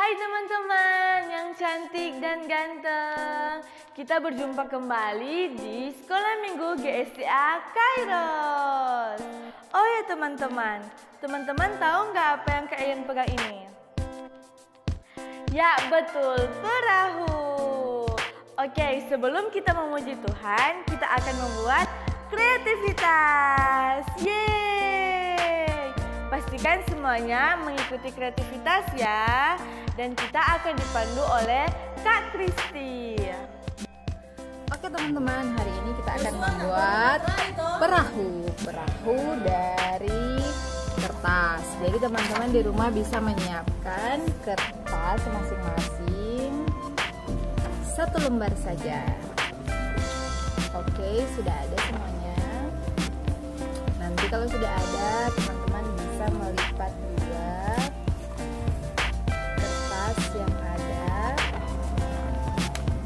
Hai teman-teman yang cantik dan ganteng. Kita berjumpa kembali di Sekolah Minggu GSTA Kairos. Oh ya teman-teman, teman-teman tahu nggak apa yang Kak Ian pegang ini? Ya betul, perahu. Oke, sebelum kita memuji Tuhan, kita akan membuat kreativitas. Yeay! Pastikan semuanya mengikuti kreativitas ya. Dan kita akan dipandu oleh Kak Kristi. Oke teman-teman, hari ini kita akan membuat perahu dari kertas. Jadi teman-teman di rumah bisa menyiapkan kertas masing-masing 1 lembar saja. Oke, sudah ada semuanya. Nanti kalau sudah ada, teman-teman bisa melipat juga kertas yang ada,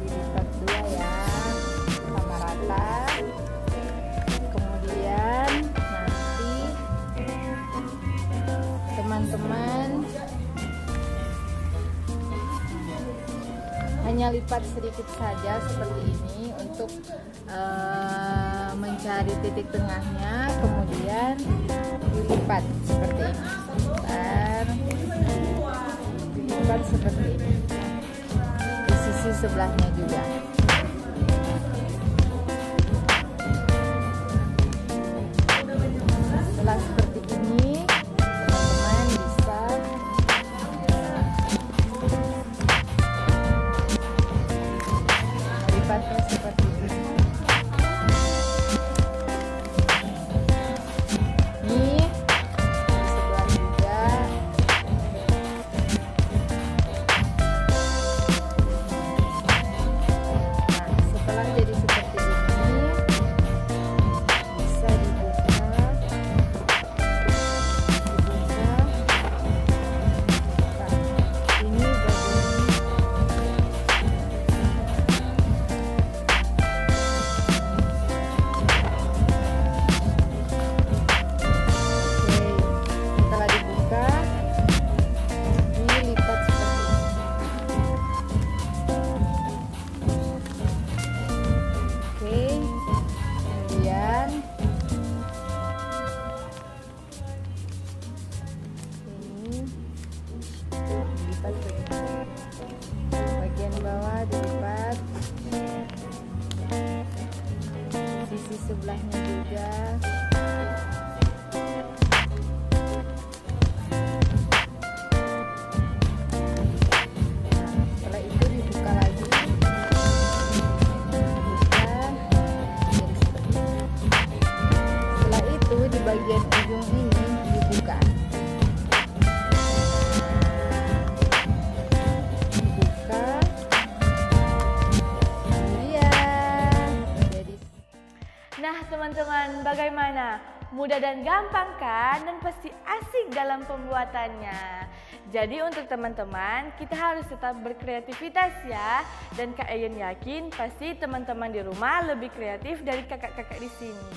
dilipat 2 ya, sama rata. Kemudian nanti teman-teman hanya lipat sedikit saja seperti ini untuk mencari titik tengahnya, kemudian dilipat seperti ini. Dilipat seperti ini di sisi sebelahnya juga. Setelah seperti ini, teman-teman bisa melipatnya seperti ini. Ini di sebelah juga. Nah, setelah jadi seperti ini, bisa dibuka. Nah, ini bagian setelah dibuka, dilipat seperti ini. Oke, kemudian ini dilipat begini. Bagian bawah dilipat, sisi sebelahnya juga. Setelah itu dibuka lagi, dibuka jadi seperti ini. Setelah itu di bagian ujung ini dibuka, dibuka, kemudian jadi. Nah teman-teman, bagaimana? Mudah dan gampang kan? Dan pasti asik dalam pembuatannya. Jadi untuk teman-teman, kita harus tetap berkreativitas ya. Dan Kak Ian yakin pasti teman-teman di rumah lebih kreatif dari kakak-kakak di sini.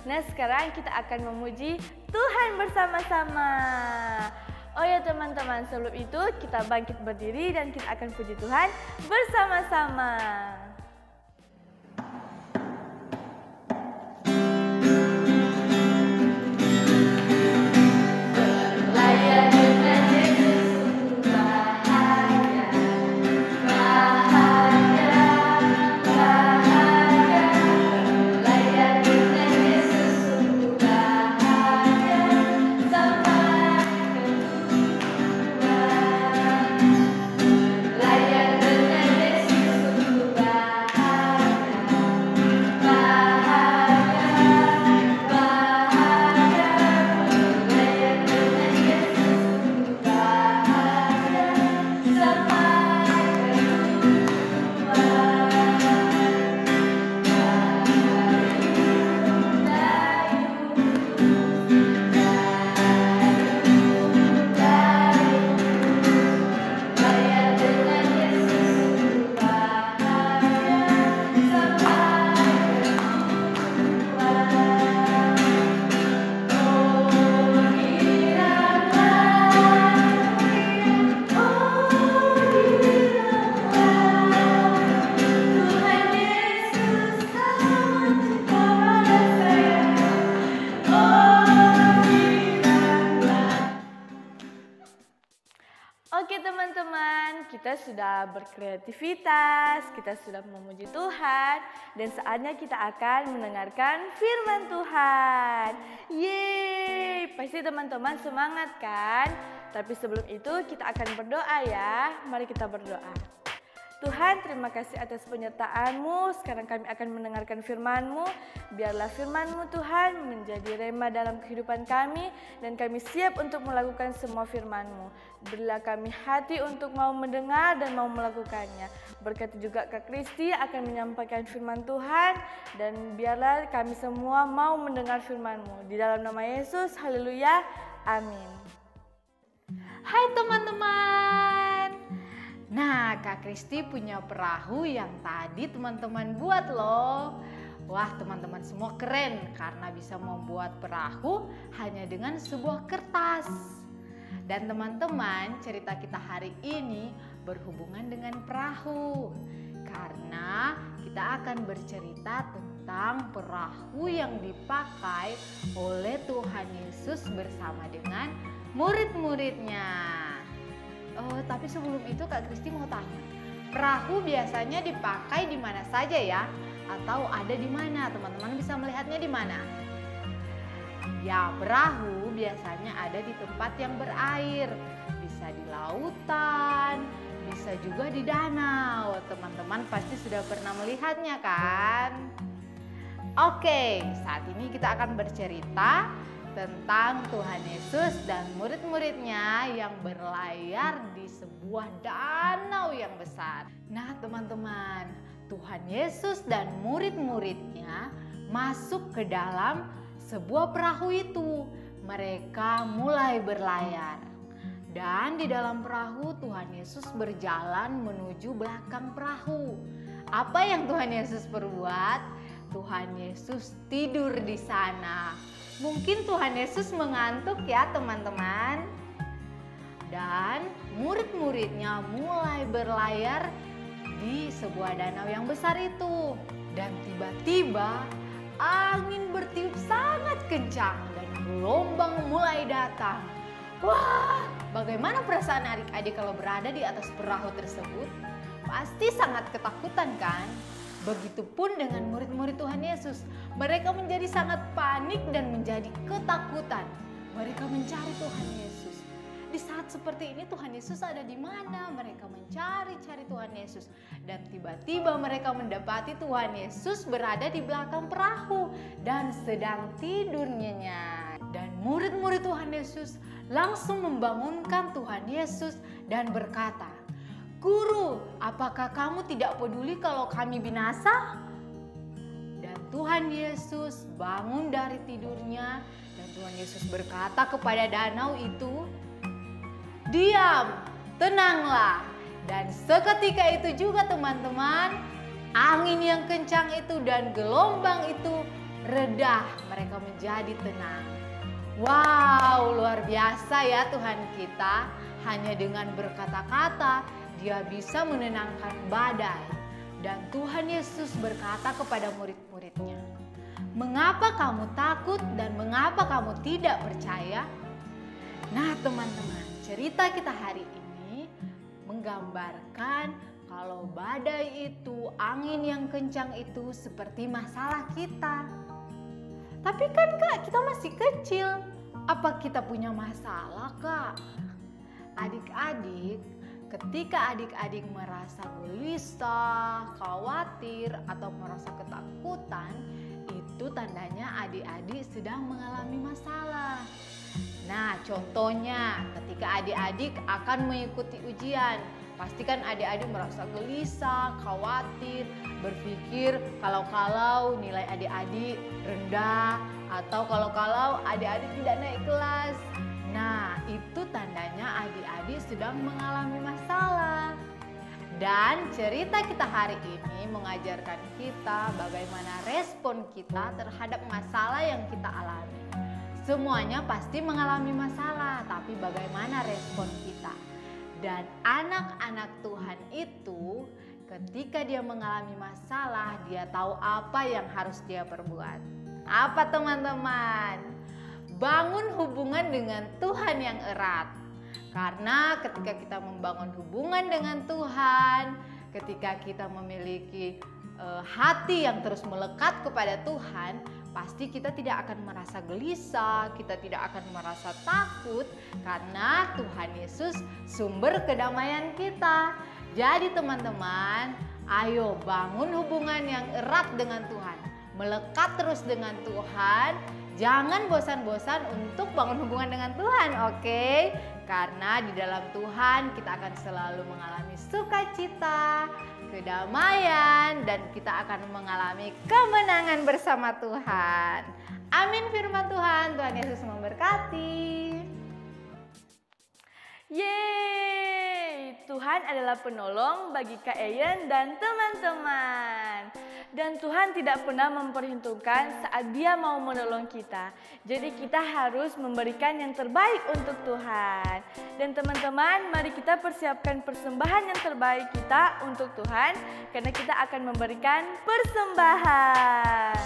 Nah sekarang kita akan memuji Tuhan bersama-sama. Oh ya teman-teman, sebelum itu kita bangkit berdiri dan kita akan puji Tuhan bersama-sama. Layan dengan Yesus sungguh kita sudah berkreativitas, kita sudah memuji Tuhan, dan saatnya kita akan mendengarkan firman Tuhan. Yeay, pasti teman-teman semangat kan? Tapi sebelum itu kita akan berdoa ya. Mari kita berdoa. Tuhan, terima kasih atas penyertaan-Mu. Sekarang kami akan mendengarkan firman-Mu. Biarlah firman-Mu Tuhan menjadi rema dalam kehidupan kami, dan kami siap untuk melakukan semua firman-Mu. Berilah kami hati untuk mau mendengar dan mau melakukannya. Berkati juga Kak Kristi akan menyampaikan firman Tuhan, dan biarlah kami semua mau mendengar firman-Mu. Di dalam nama Yesus, haleluya, amin. Hai teman-teman. Nah, Kak Kristi punya perahu yang tadi teman-teman buat loh. Wah, teman-teman semua keren karena bisa membuat perahu hanya dengan sebuah kertas. Dan teman-teman, cerita kita hari ini berhubungan dengan perahu. Karena kita akan bercerita tentang perahu yang dipakai oleh Tuhan Yesus bersama dengan murid-muridnya. Tapi sebelum itu Kak Kristi mau tanya, perahu biasanya dipakai di mana saja ya? Atau ada di mana? Teman-teman bisa melihatnya di mana? Ya, perahu biasanya ada di tempat yang berair. Bisa di lautan, bisa juga di danau. Teman-teman pasti sudah pernah melihatnya kan? Oke, saat ini kita akan bercerita tentang Tuhan Yesus dan murid-muridnya yang berlayar di sebuah danau yang besar. Nah teman-teman, Tuhan Yesus dan murid-muridnya masuk ke dalam sebuah perahu itu. Mereka mulai berlayar. Dan di dalam perahu Tuhan Yesus berjalan menuju belakang perahu. Apa yang Tuhan Yesus perbuat? Tuhan Yesus tidur di sana. Mungkin Tuhan Yesus mengantuk ya teman-teman. Dan murid-muridnya mulai berlayar di sebuah danau yang besar itu. Dan tiba-tiba angin bertiup sangat kencang dan gelombang mulai datang. Wah, bagaimana perasaan adik-adik kalau berada di atas perahu tersebut? Pasti sangat ketakutan kan? Begitupun dengan murid-murid Tuhan Yesus. Mereka menjadi sangat panik dan menjadi ketakutan. Mereka mencari Tuhan Yesus. Di saat seperti ini Tuhan Yesus ada di mana? Mereka mencari-cari Tuhan Yesus. Dan tiba-tiba mereka mendapati Tuhan Yesus berada di belakang perahu dan sedang tidur nyenyak. Dan murid-murid Tuhan Yesus langsung membangunkan Tuhan Yesus dan berkata, "Guru, apakah kamu tidak peduli kalau kami binasa?" Dan Tuhan Yesus bangun dari tidurnya dan Tuhan Yesus berkata kepada danau itu, "Diam, tenanglah." Dan seketika itu juga teman-teman, angin yang kencang itu dan gelombang itu reda, mereka menjadi tenang. Wow, luar biasa ya Tuhan kita. Hanya dengan berkata-kata Dia bisa menenangkan badai. Dan Tuhan Yesus berkata kepada murid-muridnya, "Mengapa kamu takut dan mengapa kamu tidak percaya?" Nah teman-teman, cerita kita hari ini menggambarkan kalau badai itu, angin yang kencang itu seperti masalah kita. Tapi kan Kak, kita masih kecil. Apa kita punya masalah Kak? Adik-adik, ketika adik-adik merasa gelisah, khawatir, atau merasa ketakutan, itu tandanya adik-adik sedang mengalami masalah. Nah, contohnya ketika adik-adik akan mengikuti ujian, pastikan adik-adik merasa gelisah, khawatir, berpikir kalau nilai adik-adik rendah, atau kalau adik-adik tidak naik kelas. Nah, itu tandanya adik-adik sedang mengalami masalah. Dan cerita kita hari ini mengajarkan kita bagaimana respon kita terhadap masalah yang kita alami. Semuanya pasti mengalami masalah, tapi bagaimana respon kita? Dan anak-anak Tuhan itu ketika dia mengalami masalah, dia tahu apa yang harus dia perbuat. Apa teman-teman? Bangun hubungan dengan Tuhan yang erat. Karena ketika kita membangun hubungan dengan Tuhan, ketika kita memiliki hati yang terus melekat kepada Tuhan, pasti kita tidak akan merasa gelisah, kita tidak akan merasa takut, karena Tuhan Yesus sumber kedamaian kita. Jadi teman-teman, ayo bangun hubungan yang erat dengan Tuhan, melekat terus dengan Tuhan. Jangan bosan-bosan untuk bangun hubungan dengan Tuhan, oke? Karena di dalam Tuhan kita akan selalu mengalami sukacita, kedamaian, dan kita akan mengalami kemenangan bersama Tuhan. Amin firman Tuhan. Tuhan Yesus memberkati. Yeay, Tuhan adalah penolong bagi Kak Eyen dan teman-teman. Dan Tuhan tidak pernah memperhitungkan saat Dia mau menolong kita. Jadi kita harus memberikan yang terbaik untuk Tuhan. Dan teman-teman, mari kita persiapkan persembahan yang terbaik kita untuk Tuhan, karena kita akan memberikan persembahan.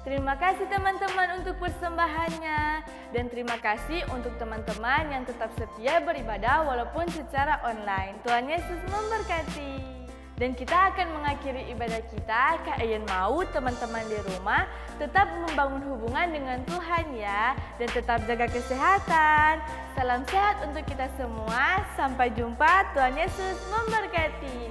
Terima kasih teman-teman untuk persembahannya, dan terima kasih untuk teman-teman yang tetap setia beribadah walaupun secara online. Tuhan Yesus memberkati. Dan kita akan mengakhiri ibadah kita. Kak Eyen mau teman-teman di rumah tetap membangun hubungan dengan Tuhan ya, dan tetap jaga kesehatan. Salam sehat untuk kita semua. Sampai jumpa. Tuhan Yesus memberkati.